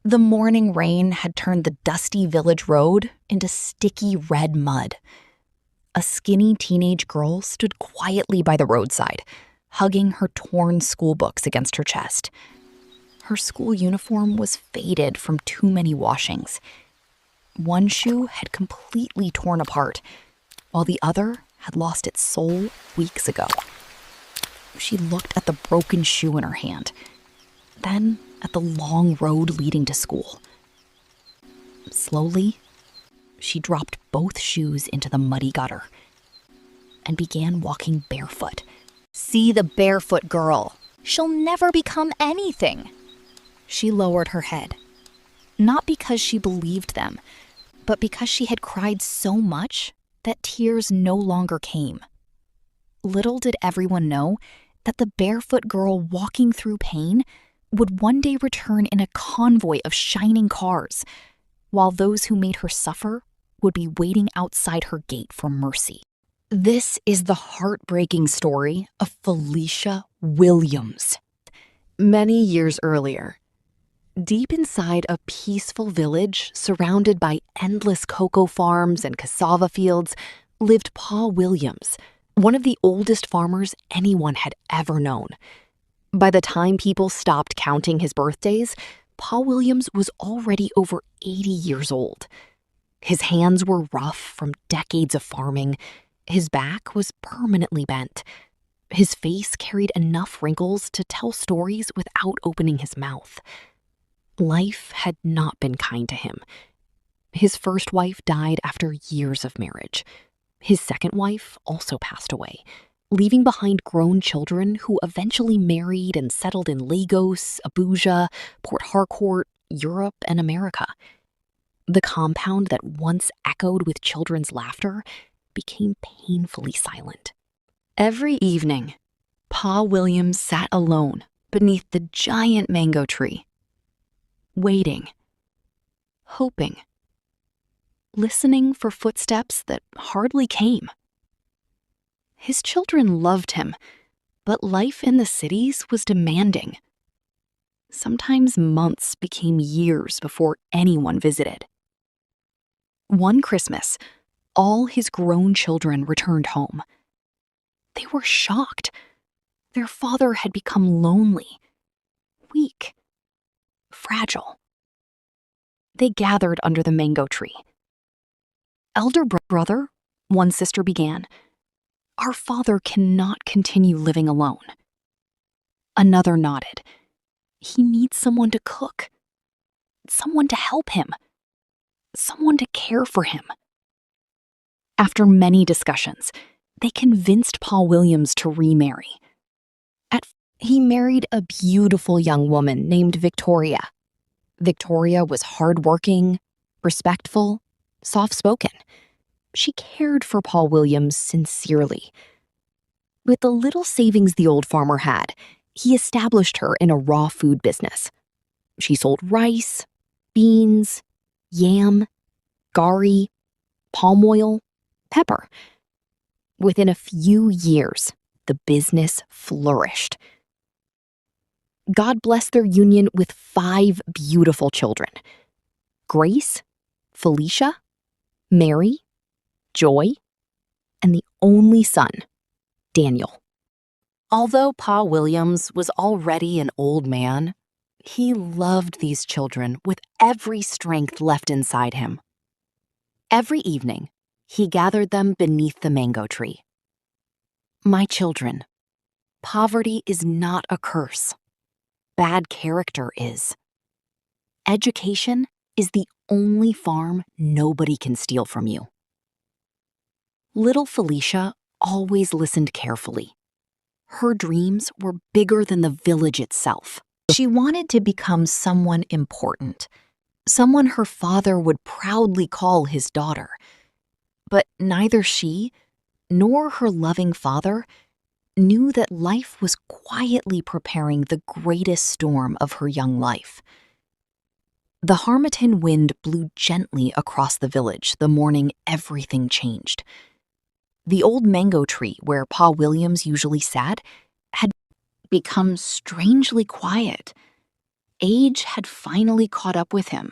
The morning rain had turned the dusty village road into sticky red mud. A skinny teenage girl stood quietly by the roadside, hugging her torn school books against her chest. Her school uniform was faded from too many washings. One shoe had completely torn apart, while the other had lost its sole weeks ago. She looked at the broken shoe in her hand, then at the long road leading to school. Slowly, she dropped both shoes into the muddy gutter and began walking barefoot. See the barefoot girl. She'll never become anything. She lowered her head, not because she believed them, but because she had cried so much that tears no longer came. Little did everyone know that the barefoot girl walking through pain would one day return in a convoy of shining cars, while those who made her suffer would be waiting outside her gate for mercy. This is the heartbreaking story of Felicia Williams. Many years earlier, deep inside a peaceful village surrounded by endless cocoa farms and cassava fields, lived Pa Williams, one of the oldest farmers anyone had ever known. By the time people stopped counting his birthdays, Pa Williams was already over 80 years old. His hands were rough from decades of farming. His back was permanently bent. His face carried enough wrinkles to tell stories without opening his mouth. Life had not been kind to him. His first wife died after years of marriage. His second wife also passed away, leaving behind grown children who eventually married and settled in Lagos, Abuja, Port Harcourt, Europe, and America. The compound that once echoed with children's laughter became painfully silent. Every evening, Pa Williams sat alone beneath the giant mango tree, waiting, hoping, listening for footsteps that hardly came. His children loved him, but life in the cities was demanding. Sometimes months became years before anyone visited. One Christmas, all his grown children returned home. They were shocked. Their father had become lonely, weak, fragile. They gathered under the mango tree. Elder brother, one sister began, "Our father cannot continue living alone." Another nodded. "He needs someone to cook, someone to help him, someone to care for him." After many discussions, they convinced Pa Williams to remarry. He married a beautiful young woman named Victoria. Victoria was hardworking, respectful, soft-spoken. She cared for Pa Williams sincerely. With the little savings the old farmer had, he established her in a raw food business. She sold rice, beans, yam, gari, palm oil, pepper. Within a few years, the business flourished. God blessed their union with 5 beautiful children: Grace, Felicia, Mary, Joy, and the only son, Daniel. Although Pa Williams was already an old man, he loved these children with every strength left inside him. Every evening, he gathered them beneath the mango tree. "My children, poverty is not a curse. Bad character is. Education is the only farm nobody can steal from you." Little Felicia always listened carefully. Her dreams were bigger than the village itself. She wanted to become someone important, someone her father would proudly call his daughter. But neither she nor her loving father knew that life was quietly preparing the greatest storm of her young life. The Harmattan wind blew gently across the village the morning everything changed. The old mango tree where Pa Williams usually sat had become strangely quiet. Age had finally caught up with him.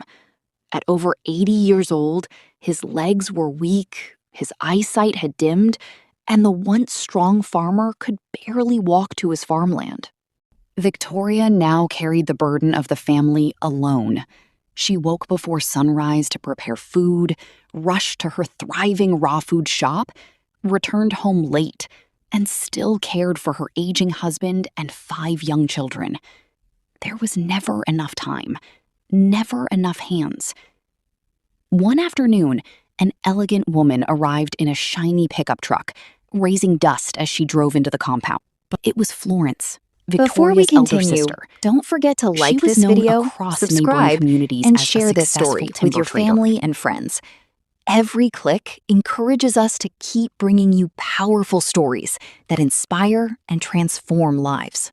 At over 80 years old, his legs were weak, his eyesight had dimmed, and the once strong farmer could barely walk to his farmland. Victoria now carried the burden of the family alone. She woke before sunrise to prepare food, rushed to her thriving raw food shop, returned home late, and still cared for her aging husband and 5 young children. There was never enough time, never enough hands. One afternoon, an elegant woman arrived in a shiny pickup truck, raising dust as she drove into the compound. It was Florence, Victoria's elder sister. Don't forget to like She was this known video, across subscribe, neighboring communities and as a share this successful story with timber your trader. family and friends. Every click encourages us to keep bringing you powerful stories that inspire and transform lives.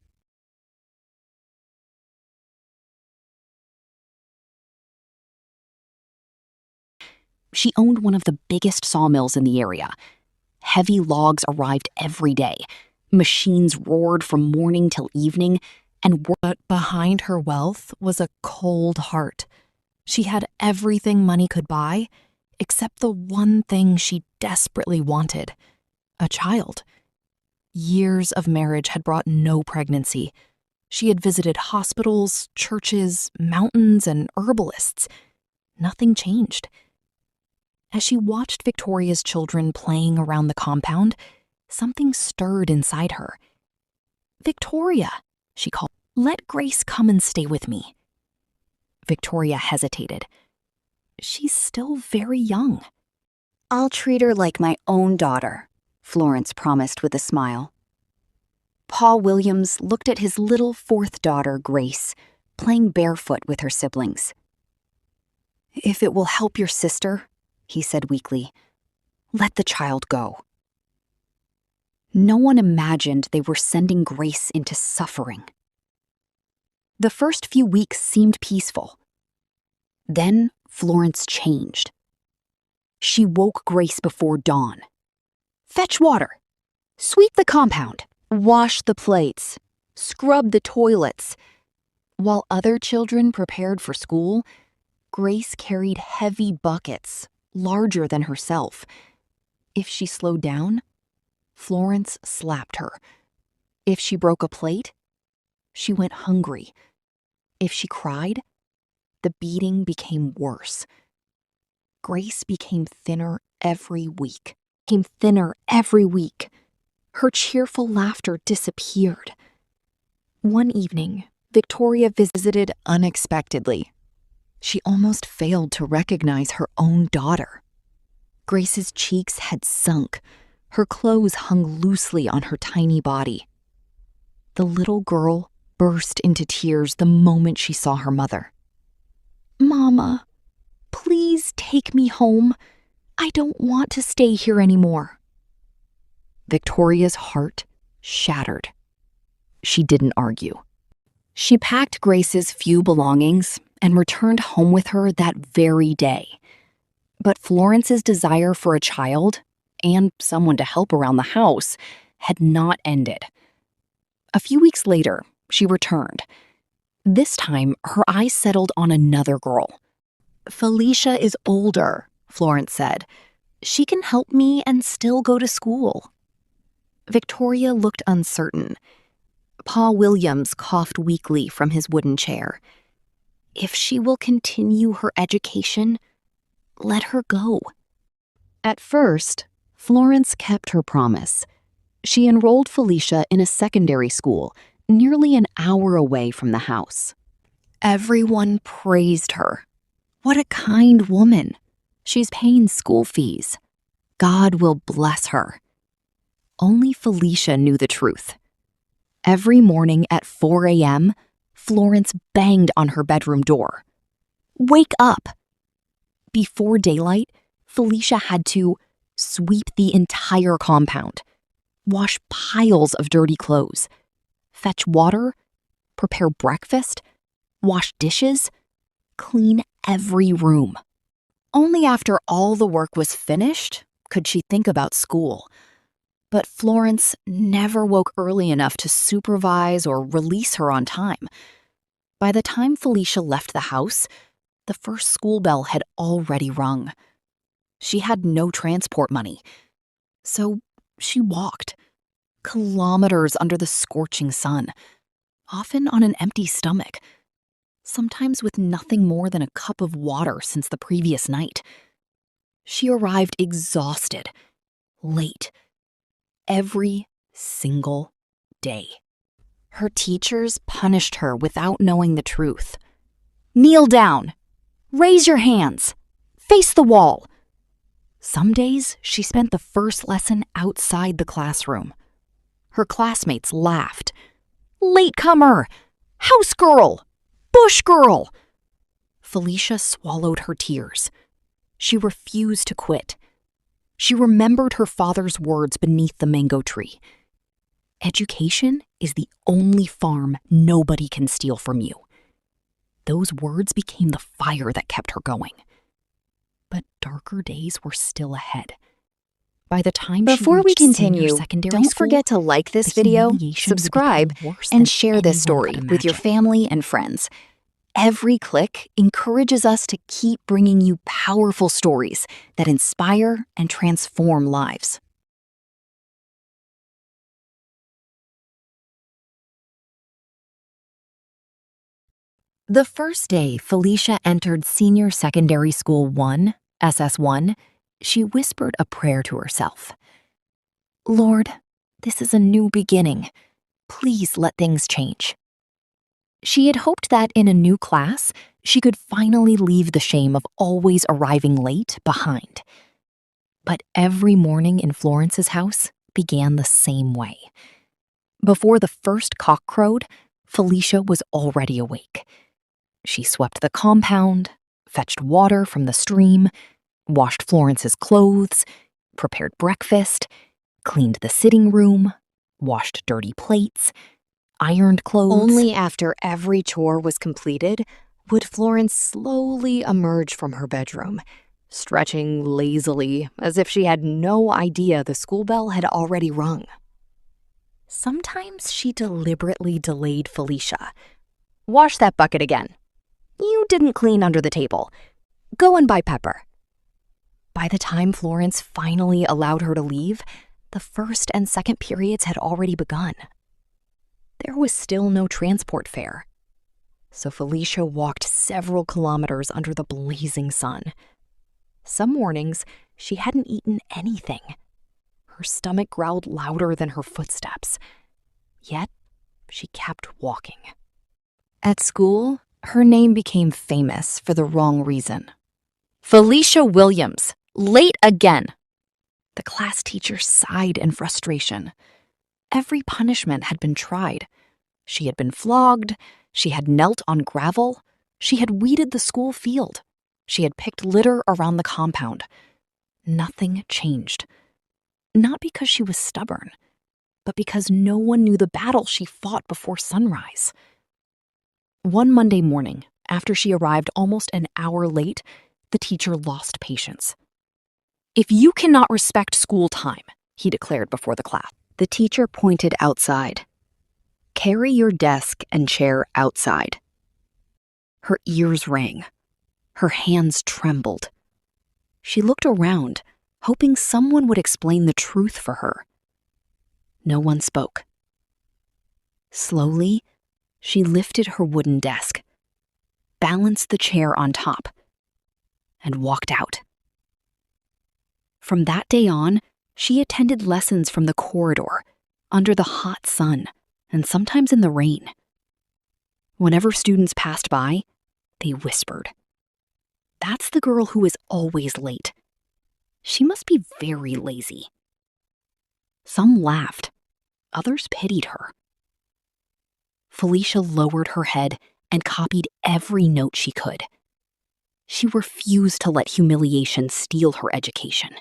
She owned one of the biggest sawmills in the area. Heavy logs arrived every day. Machines roared from morning till evening, but behind her wealth was a cold heart. She had everything money could buy, except the one thing she desperately wanted: a child. Years of marriage had brought no pregnancy. She had visited hospitals, churches, mountains, and herbalists. Nothing changed. As she watched Victoria's children playing around the compound, something stirred inside her. "Victoria," she called, "let Grace come and stay with me." Victoria hesitated. She's still very young. I'll treat her like my own daughter, Florence promised with a smile. Paul Williams looked at his little 4th daughter, Grace, playing barefoot with her siblings. "If it will help your sister," he said weakly, "let the child go." No one imagined they were sending Grace into suffering. The first few weeks seemed peaceful. Then Florence changed. She woke Grace before dawn. "Fetch water. Sweep the compound. Wash the plates. Scrub the toilets." While other children prepared for school, Grace carried heavy buckets, larger than herself. If she slowed down, Florence slapped her. If she broke a plate, she went hungry. If she cried, the beating became worse. Grace became thinner every week. Her cheerful laughter disappeared. One evening, Victoria visited unexpectedly. She almost failed to recognize her own daughter. Grace's cheeks had sunk. Her clothes hung loosely on her tiny body. The little girl burst into tears the moment she saw her mother. "Mama, please take me home. I don't want to stay here anymore." Victoria's heart shattered. She didn't argue. She packed Grace's few belongings and returned home with her that very day. But Florence's desire for a child and someone to help around the house had not ended. A few weeks later, she returned. This time, her eyes settled on another girl. "Felicia is older," Florence said. "She can help me and still go to school." Victoria looked uncertain. Paul Williams coughed weakly from his wooden chair. "If she will continue her education, let her go." At first, Florence kept her promise. She enrolled Felicia in a secondary school nearly an hour away from the house. Everyone praised her. "What a kind woman. She's paying school fees. God will bless her." Only Felicia knew the truth. Every morning at 4 a.m., Florence banged on her bedroom door. "Wake up!" Before daylight, Felicia had to sweep the entire compound, wash piles of dirty clothes, fetch water, prepare breakfast, wash dishes, clean every room. Only after all the work was finished could she think about school. But Florence never woke early enough to supervise or release her on time. By the time Felicia left the house, the first school bell had already rung. She had no transport money, so she walked kilometers under the scorching sun, often on an empty stomach, sometimes with nothing more than a cup of water since the previous night. She arrived exhausted, late, every single day. Her teachers punished her without knowing the truth. Kneel down. Raise your hands. Face the wall. Some days, she spent the first lesson outside the classroom. Her classmates laughed. Latecomer! House girl! Bush girl! Felicia swallowed her tears. She refused to quit. She remembered her father's words beneath the mango tree. Education is the only farm nobody can steal from you. Those words became the fire that kept her going. But darker days were still ahead. By the time Before we she reached senior continue, secondary don't school, forget to like this the video, humiliation would subscribe, become worse than and share this anyone story could with your imagine. family and friends. Every click encourages us to keep bringing you powerful stories that inspire and transform lives. The first day Felicia entered Senior Secondary School 1, SS1, she whispered a prayer to herself. Lord, this is a new beginning. Please let things change. She had hoped that in a new class, she could finally leave the shame of always arriving late behind. But every morning in Florence's house began the same way. Before the first cock crowed, Felicia was already awake. She swept the compound, fetched water from the stream, washed Florence's clothes, prepared breakfast, cleaned the sitting room, washed dirty plates, ironed clothes. Only after every chore was completed would Florence slowly emerge from her bedroom, stretching lazily as if she had no idea the school bell had already rung. Sometimes she deliberately delayed Felicia. Wash that bucket again. You didn't clean under the table. Go and buy pepper. By the time Florence finally allowed her to leave, the first and second periods had already begun. There was still no transport fare, so Felicia walked several kilometers under the blazing sun. Some mornings, she hadn't eaten anything. Her stomach growled louder than her footsteps. Yet, she kept walking. At school, her name became famous for the wrong reason. Felicia Williams, late again. The class teacher sighed in frustration. Every punishment had been tried. She had been flogged, she had knelt on gravel, she had weeded the school field, she had picked litter around the compound. Nothing changed. Not because she was stubborn, but because no one knew the battle she fought before sunrise. One Monday morning, after she arrived almost an hour late, the teacher lost patience. "If you cannot respect school time," he declared before the class. The teacher pointed outside. "Carry your desk and chair outside." Her ears rang. Her hands trembled. She looked around, hoping someone would explain the truth for her. No one spoke. Slowly, she lifted her wooden desk, balanced the chair on top, and walked out. From that day on, she attended lessons from the corridor, under the hot sun, and sometimes in the rain. Whenever students passed by, they whispered, "That's the girl who is always late. She must be very lazy." Some laughed, others pitied her. Felicia lowered her head and copied every note she could. She refused to let humiliation steal her education.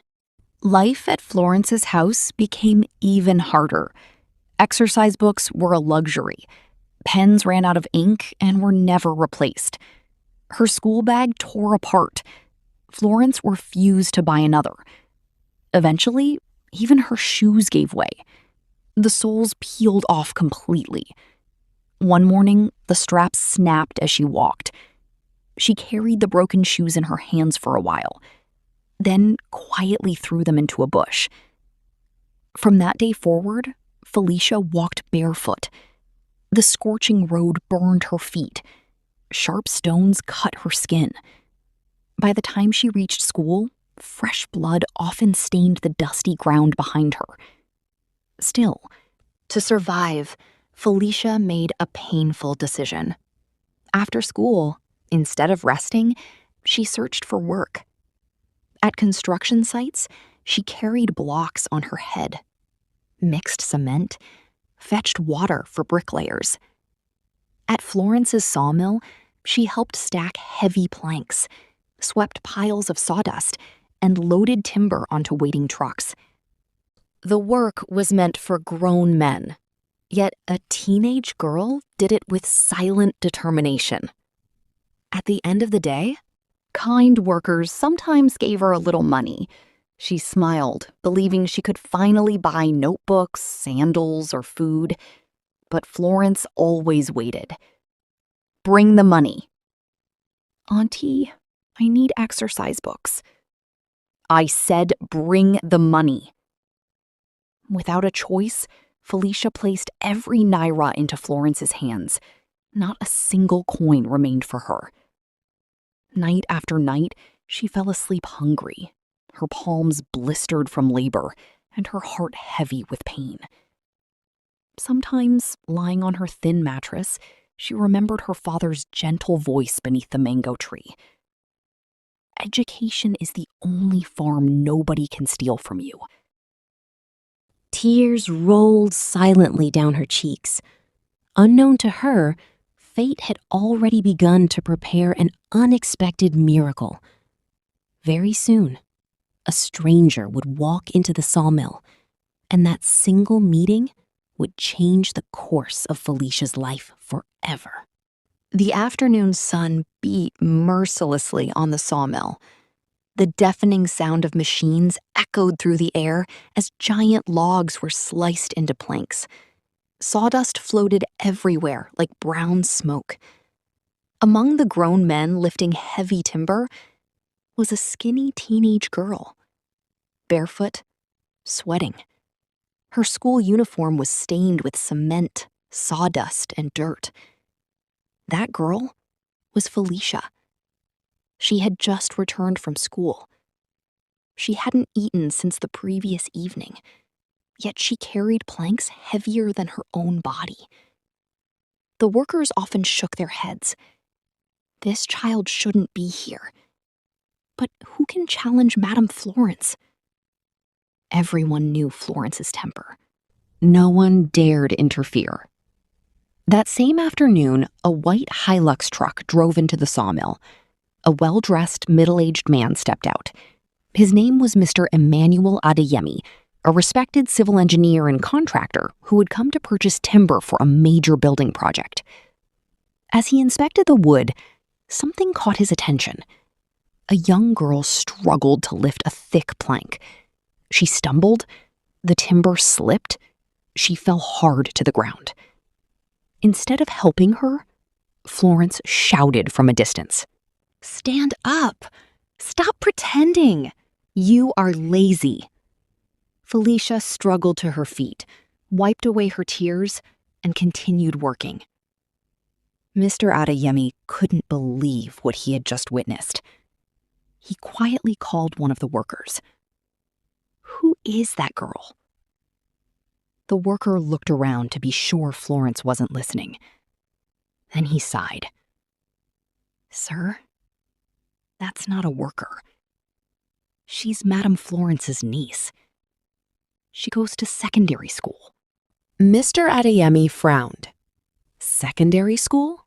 Life at Florence's house became even harder. Exercise books were a luxury. Pens ran out of ink and were never replaced. Her school bag tore apart. Florence refused to buy another. Eventually, even her shoes gave way. The soles peeled off completely. One morning, the straps snapped as she walked. She carried the broken shoes in her hands for a while, then quietly threw them into a bush. From that day forward, Felicia walked barefoot. The scorching road burned her feet. Sharp stones cut her skin. By the time she reached school, fresh blood often stained the dusty ground behind her. Still, to survive, Felicia made a painful decision. After school, instead of resting, she searched for work. At construction sites, she carried blocks on her head, mixed cement, fetched water for bricklayers. At Florence's sawmill, she helped stack heavy planks, swept piles of sawdust, and loaded timber onto waiting trucks. The work was meant for grown men, yet a teenage girl did it with silent determination. At the end of the day, kind workers sometimes gave her a little money. She smiled, believing she could finally buy notebooks, sandals, or food. But Florence always waited. "Bring the money." "Auntie, I need exercise books." "I said bring the money." Without a choice, Felicia placed every naira into Florence's hands. Not a single coin remained for her. Night after night, she fell asleep hungry, her palms blistered from labor, and her heart heavy with pain. Sometimes, lying on her thin mattress, she remembered her father's gentle voice beneath the mango tree. "Education is the only farm nobody can steal from you." Tears rolled silently down her cheeks. Unknown to her, fate had already begun to prepare an unexpected miracle. Very soon, a stranger would walk into the sawmill, and that single meeting would change the course of Felicia's life forever. The afternoon sun beat mercilessly on the sawmill. The deafening sound of machines echoed through the air as giant logs were sliced into planks. Sawdust floated everywhere like brown smoke. Among the grown men lifting heavy timber was a skinny teenage girl, barefoot, sweating. Her school uniform was stained with cement, sawdust, and dirt. That girl was Felicia. She had just returned from school. She hadn't eaten since the previous evening, yet she carried planks heavier than her own body. The workers often shook their heads. This child shouldn't be here. But who can challenge Madame Florence? Everyone knew Florence's temper. No one dared interfere. That same afternoon, a white Hilux truck drove into the sawmill. A well-dressed, middle-aged man stepped out. His name was Mr. Emmanuel Adeyemi, a respected civil engineer and contractor who had come to purchase timber for a major building project. As he inspected the wood, something caught his attention. A young girl struggled to lift a thick plank. She stumbled, the timber slipped, she fell hard to the ground. Instead of helping her, Florence shouted from a distance, "Stand up! Stop pretending! You are lazy." Felicia struggled to her feet, wiped away her tears, and continued working. Mr. Adeyemi couldn't believe what he had just witnessed. He quietly called one of the workers. "Who is that girl?" The worker looked around to be sure Florence wasn't listening. Then he sighed. "Sir, that's not a worker. She's Madame Florence's niece. She goes to secondary school." Mr. Adeyemi frowned. "Secondary school?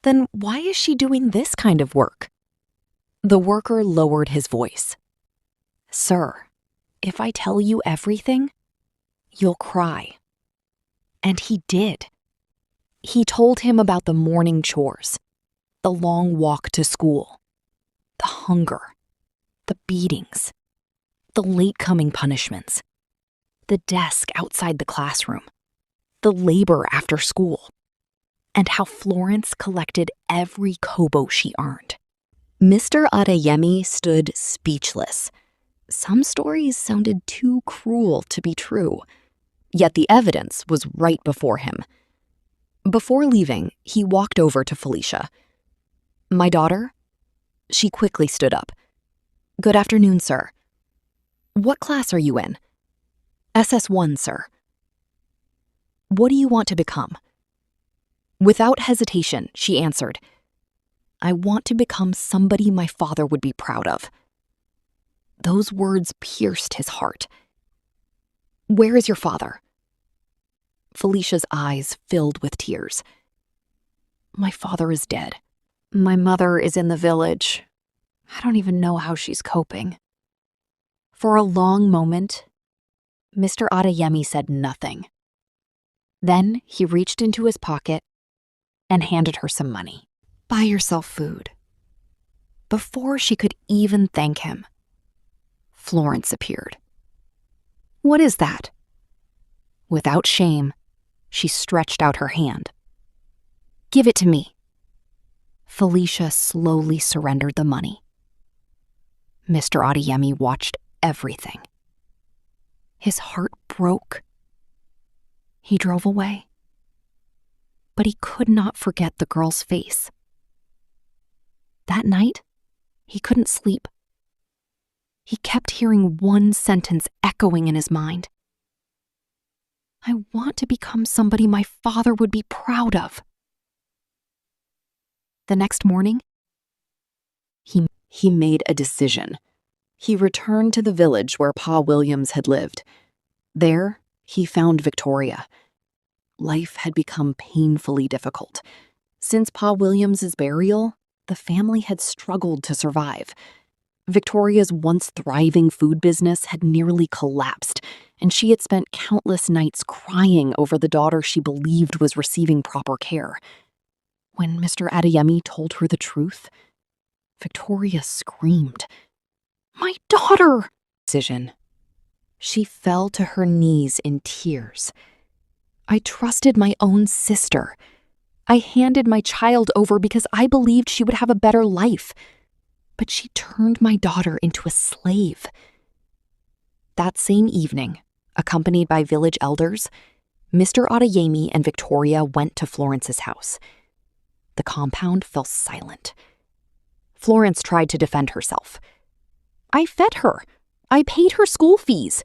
Then why is she doing this kind of work?" The worker lowered his voice. "Sir, if I tell you everything, you'll cry." And he did. He told him about the morning chores, the long walk to school, the hunger, the beatings, the late-coming punishments, the desk outside the classroom, the labor after school. and how Florence collected every kobo she earned. Mr. Adeyemi stood speechless. Some stories sounded too cruel to be true, yet the evidence was right before him. Before leaving, he walked over to Felicia. "My daughter?" She quickly stood up. "Good afternoon, sir. What class are you in?" "SS1, sir." "What do you want to become?" Without hesitation, she answered, "I want to become somebody my father would be proud of." Those words pierced his heart. "Where is your father?" Felicia's eyes filled with tears. "My father is dead. My mother is in the village. I don't even know how she's coping." For a long moment, Mr. Adeyemi said nothing. Then he reached into his pocket and handed her some money. "Buy yourself food." Before she could even thank him, Florence appeared. "What is that?" Without shame, she stretched out her hand. "Give it to me." Felicia slowly surrendered the money. Mr. Adeyemi watched everything. His heart broke. He drove away. But he could not forget the girl's face. That night, he couldn't sleep. He kept hearing one sentence echoing in his mind. "I want to become somebody my father would be proud of." The next morning, he made a decision. He returned to the village where Pa Williams had lived. There, he found Victoria. Life had become painfully difficult. Since Pa Williams's burial, the family had struggled to survive. Victoria's once thriving food business had nearly collapsed, and she had spent countless nights crying over the daughter she believed was receiving proper care. When Mr. Adeyemi told her the truth, Victoria screamed, "My daughter!" Decision. She fell to her knees in tears. "I trusted my own sister. I handed my child over because I believed she would have a better life. But she turned my daughter into a slave." That same evening, accompanied by village elders, Mr. Adeyemi and Victoria went to Florence's house. The compound fell silent. Florence tried to defend herself. "I fed her. I paid her school fees.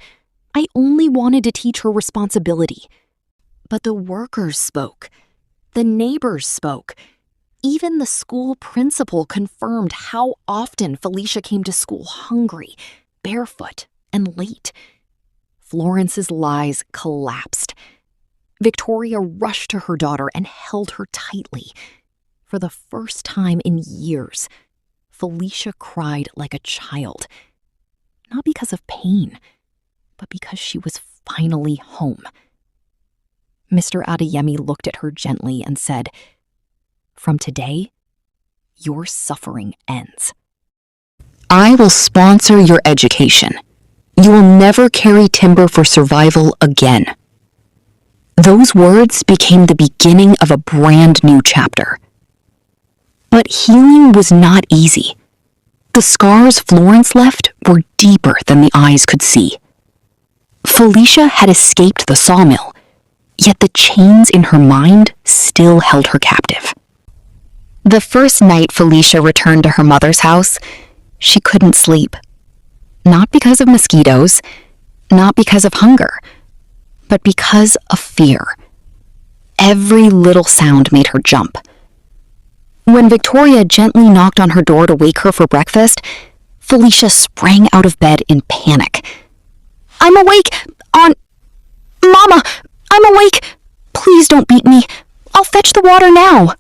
I only wanted to teach her responsibility." But the workers spoke. The neighbors spoke. Even the school principal confirmed how often Felicia came to school hungry, barefoot, and late. Florence's lies collapsed. Victoria rushed to her daughter and held her tightly. For the first time in years, Felicia cried like a child. Not because of pain, but because she was finally home. Mr. Adeyemi looked at her gently and said, "From today, your suffering ends. I will sponsor your education. You will never carry timber for survival again." Those words became the beginning of a brand new chapter. But healing was not easy. The scars Florence left were deeper than the eyes could see. Felicia had escaped the sawmill, yet the chains in her mind still held her captive. The first night Felicia returned to her mother's house, she couldn't sleep. Not because of mosquitoes, not because of hunger, but because of fear. Every little sound made her jump. When Victoria gently knocked on her door to wake her for breakfast, Felicia sprang out of bed in panic. "I'm awake, Aunt... Mama, I'm awake! Please don't beat me. I'll fetch the water now."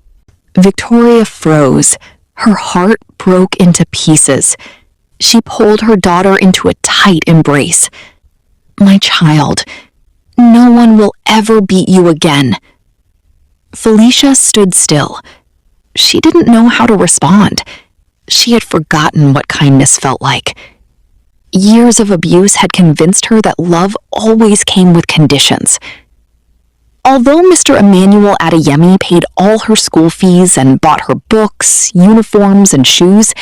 Victoria froze. Her heart broke into pieces. She pulled her daughter into a tight embrace. "My child, no one will ever beat you again." Felicia stood still. She didn't know how to respond. She had forgotten what kindness felt like. Years of abuse had convinced her that love always came with conditions. Although Mr. Emmanuel Adeyemi paid all her school fees and bought her books, uniforms, and shoes,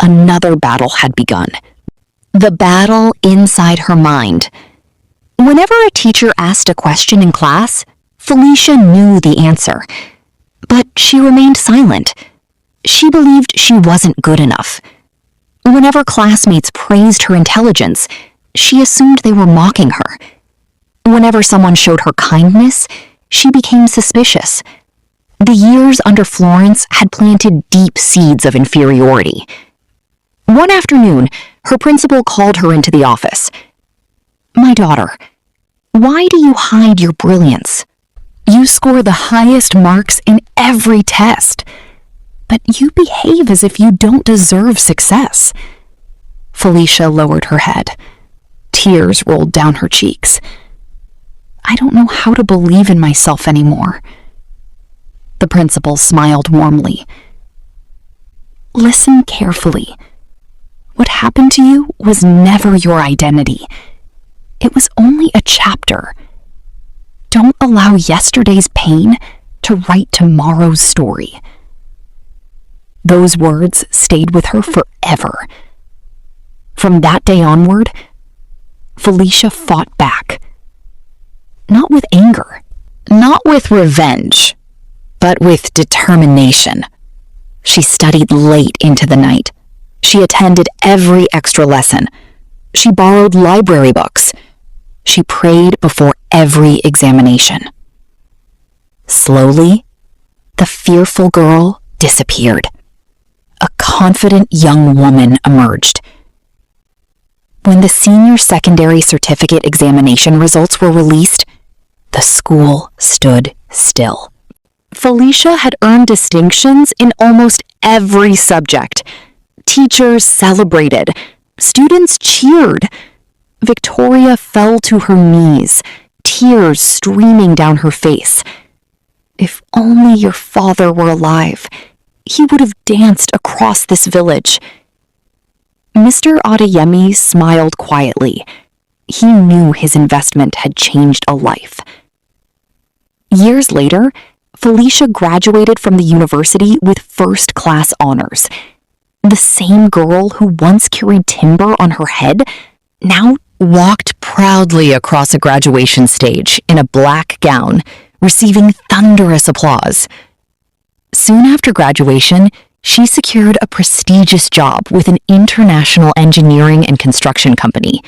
another battle had begun. The battle inside her mind. Whenever a teacher asked a question in class, Felicia knew the answer, but she remained silent. She believed she wasn't good enough. Whenever classmates praised her intelligence, she assumed they were mocking her. Whenever someone showed her kindness, she became suspicious. The years under Florence had planted deep seeds of inferiority. One afternoon, her principal called her into the office. "My daughter, why do you hide your brilliance? You score the highest marks in every test, but you behave as if you don't deserve success." Felicia lowered her head. Tears rolled down her cheeks. "I don't know how to believe in myself anymore." The principal smiled warmly. "Listen carefully. What happened to you was never your identity. It was only a chapter. Don't allow yesterday's pain to write tomorrow's story." Those words stayed with her forever. From that day onward, Felicia fought back. Not with anger, not with revenge, but with determination. She studied late into the night. She attended every extra lesson. She borrowed library books. She prayed before every examination. Slowly, the fearful girl disappeared. A confident young woman emerged. When the senior secondary certificate examination results were released, the school stood still. Felicia had earned distinctions in almost every subject. Teachers celebrated. Students cheered. Victoria fell to her knees, tears streaming down her face. If only your father were alive, he would have danced across this village. Mr. Adeyemi smiled quietly. He knew his investment had changed a life. Years later, Felicia graduated from the university with first-class honors. The same girl who once carried timber on her head now walked proudly across a graduation stage in a black gown, receiving thunderous applause. Soon after graduation, she secured a prestigious job with an international engineering and construction company.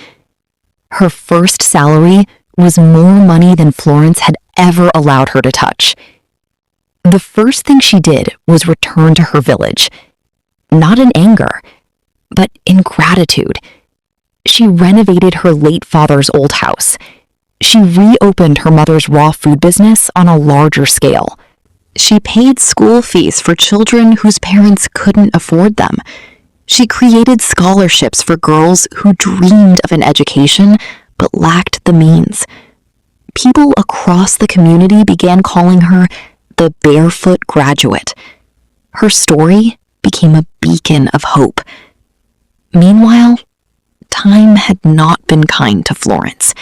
Her first salary was more money than Florence had ever allowed her to touch. The first thing she did was return to her village, not in anger, but in gratitude. She renovated her late father's old house. She reopened her mother's raw food business on a larger scale. She paid school fees for children whose parents couldn't afford them. She created scholarships for girls who dreamed of an education but lacked the means. People across the community began calling her the Barefoot Graduate. Her story became a beacon of hope. Meanwhile, time had not been kind to Florence.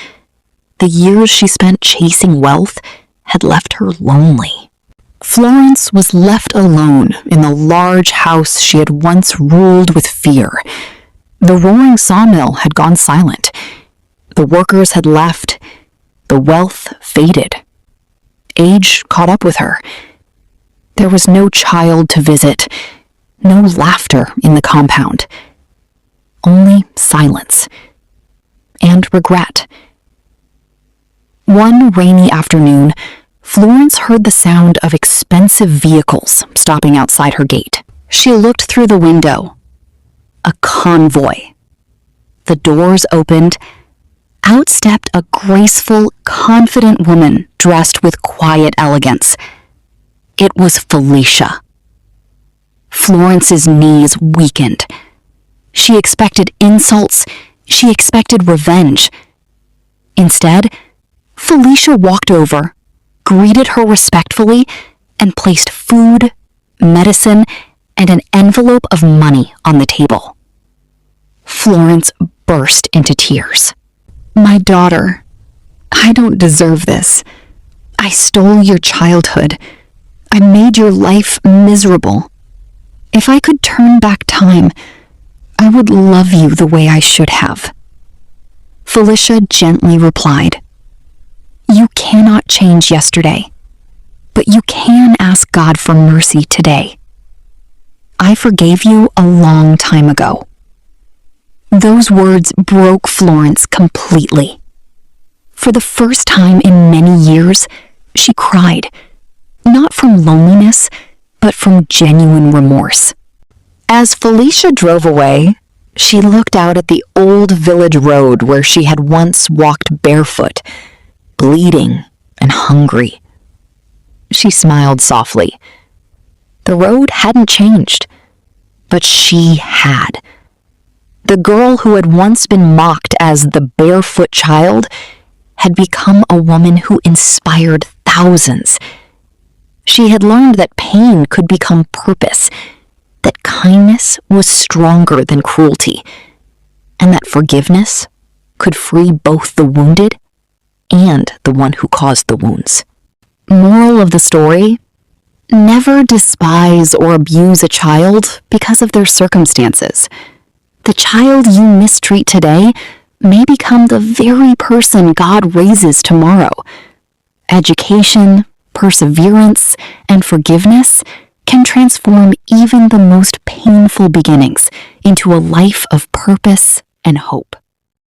The years she spent chasing wealth had left her lonely. Florence was left alone in the large house she had once ruled with fear. The roaring sawmill had gone silent. The workers had left. The wealth faded. Age caught up with her. There was no child to visit, no laughter in the compound. Only silence and regret. One rainy afternoon, Florence heard the sound of expensive vehicles stopping outside her gate. She looked through the window. A convoy. The doors opened. Out stepped a graceful, confident woman dressed with quiet elegance. It was Felicia. Florence's knees weakened. She expected insults. She expected revenge. Instead, Felicia walked over, greeted her respectfully, and placed food, medicine, and an envelope of money on the table. Florence burst into tears. "My daughter, I don't deserve this. I stole your childhood. I made your life miserable. If I could turn back time, I would love you the way I should have." Felicia gently replied, "You cannot change yesterday, but you can ask God for mercy today. I forgave you a long time ago." Those words broke Florence completely. For the first time in many years, she cried, not from loneliness, but from genuine remorse. As Felicia drove away, she looked out at the old village road where she had once walked barefoot, bleeding and hungry. She smiled softly. The road hadn't changed, but she had. The girl who had once been mocked as the barefoot child had become a woman who inspired thousands. She had learned that pain could become purpose, that kindness was stronger than cruelty, and that forgiveness could free both the wounded and the one who caused the wounds. Moral of the story: never despise or abuse a child because of their circumstances. The child you mistreat today may become the very person God raises tomorrow. Education, perseverance, and forgiveness can transform even the most painful beginnings into a life of purpose and hope.